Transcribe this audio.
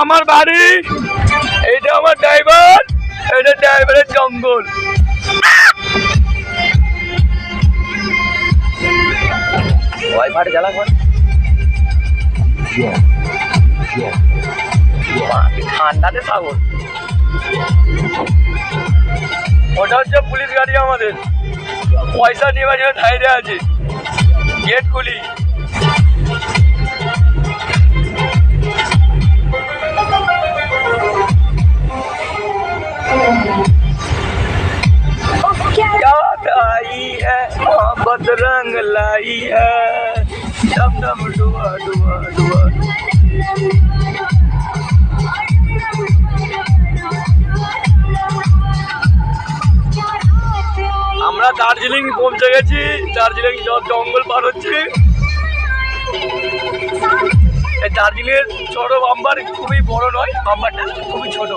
আমার বাড়ি, এইটা আমার ড্রাইভার, এটা ড্রাইভারের জঙ্গল। ঠান্ডাতে সাগর, ওটা হচ্ছে পুলিশ গাড়ি আমাদের, পয়সা নেওয়ার জন্য সাইডে আছে, গেট খুলি। मोहब्बत रंग लाई है, डम डम डुआ डुआ डुआ। আমরা দার্জিলিং পৌঁছে গেছি, দার্জিলিং জঙ্গল পার হচ্ছে। দার্জিলিং এর ছোট বাম্বার খুবই বড় নয়, বাম্বারটা খুবই ছোট।